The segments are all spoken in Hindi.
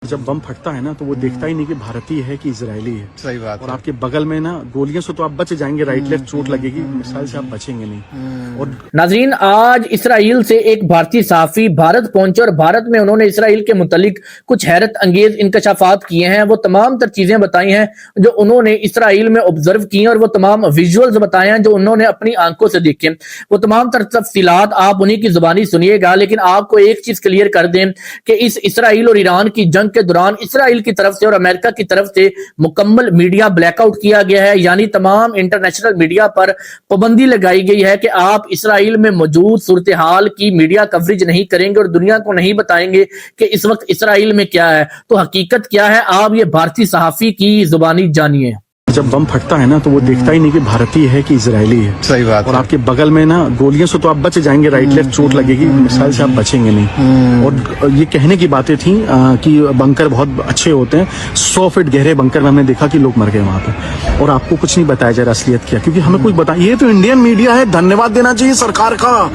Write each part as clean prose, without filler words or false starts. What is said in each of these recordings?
जब बम फटता है ना तो वो देखता ही नहीं कि भारतीय है कि इजरायली है। सही बात और है। आपके बगल में ना गोलियों से तो आप बच जाएंगे, राइट लेफ्ट चोट लगेगी, मिसाइल से आप बचेंगे नहीं। और नाज़रीन, आज इसराइल से एक भारतीय सहाफी भारत पहुंचे और भारत में उन्होंने इसराइल के मुतालिक कुछ हैरत अंगेज इंकशाफात किए हैं। वो तमाम तर चीजें बताई हैं जो उन्होंने इसराइल में ऑब्जर्व की हैं और वो तमाम विजुअल्स बताए हैं जो उन्होंने अपनी आंखों से देखे। वो तमाम तर तफसीलात आप उन्हीं की जुबानी सुनिएगा, लेकिन आपको एक चीज क्लियर कर दें कि इस इसराइल और ईरान की जंग के दौरान इसराइल की तरफ से और अमेरिका की तरफ से मुकम्मल मीडिया ब्लैकआउट किया गया है, यानी तमाम इंटरनेशनल मीडिया पर पाबंदी लगाई गई है कि आप इसराइल में मौजूद सूरत हाल की मीडिया कवरेज नहीं करेंगे और दुनिया को नहीं बताएंगे कि इस वक्त इसराइल में क्या है। तो हकीकत क्या है, आप ये भारतीय सहाफी की जुबानी जानिए। जब बम फटता है ना तो वो देखता ही नहीं कि भारतीय है कि इजरायली है। सही बात और है। आपके बगल में ना गोलियों से तो आप बच जाएंगे, राइट लेफ्ट चोट लगेगी, मिसाइल से आप बचेंगे नहीं। और ये कहने की बातें थी कि बंकर बहुत अच्छे होते हैं, 100 फीट गहरे बंकर में हमने देखा कि लोग मर गए वहां पे, और आपको कुछ नहीं बताया जा रहा असलियत क्या, क्योंकि हमें कुछ बता। ये तो इंडियन मीडिया है, धन्यवाद देना चाहिए सरकार का,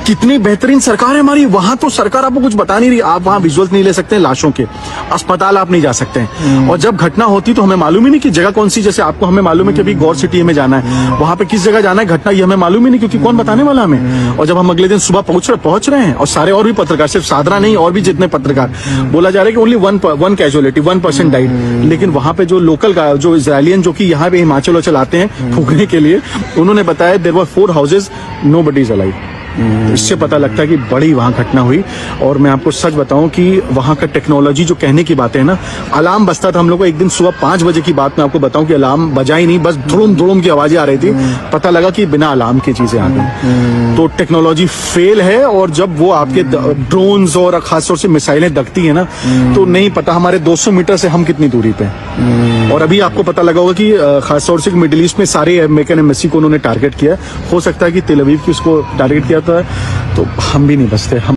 कितनी बेहतरीन सरकार है हमारी। वहां तो सरकार आपको कुछ बता नहीं रही, आप वहां विजुअल्स नहीं ले सकते लाशों के, अस्पताल आप नहीं जा सकते हैं। और जब घटना होती तो हमें मालूम ही नहीं कि जगह कौन सी, जैसे आपको हमें मालूम है कि अभी गौर सिटी में जाना है, वहां पे किस जगह जाना है, घटना ये हमें मालूम ही नहीं, क्योंकि कौन बताने वाला हमें। और जब हम अगले दिन सुबह पहुंच रहे हैं, और सारे और भी पत्रकार, सिर्फ सादरा नहीं और भी जितने पत्रकार, बोला जा रहा है कि ओनली वन कैजुअलिटी 1% डाइड, लेकिन वहां पे जो लोकल जो इजरायलियन जो कि यहाँ पे हिमाचल वचल आते हैं फूकने के लिए, उन्होंने बताया there were 4 houses, nobody is alive. इससे पता लगता है कि बड़ी वहां घटना हुई। और मैं आपको सच बताऊं कि वहां का टेक्नोलॉजी जो कहने की बात है ना, अलार्म बजता था हम लोग को, एक दिन सुबह 5 बजे की बात मैं आपको बताऊं कि अलार्म बजा ही नहीं, बस धुड़ुम धुड़ुम की आवाजें आ रही थी, पता लगा कि बिना अलार्म की चीजें आ गई। तो टेक्नोलॉजी फेल है, और जब वो आपके ड्रोन्स और खासतौर से मिसाइलें दगती है ना, तो नहीं पता हमारे 200 मीटर से हम कितनी दूरी पे हैं। और अभी आपको पता लगा होगा कि खासतौर से मिडिल ईस्ट में सारे अमेरिकन एम्बेसी को उन्होंने टारगेट किया। हो सकता है कि तेल अवीव की उसको टारगेट किया, तो हम भी नहीं बचते। हम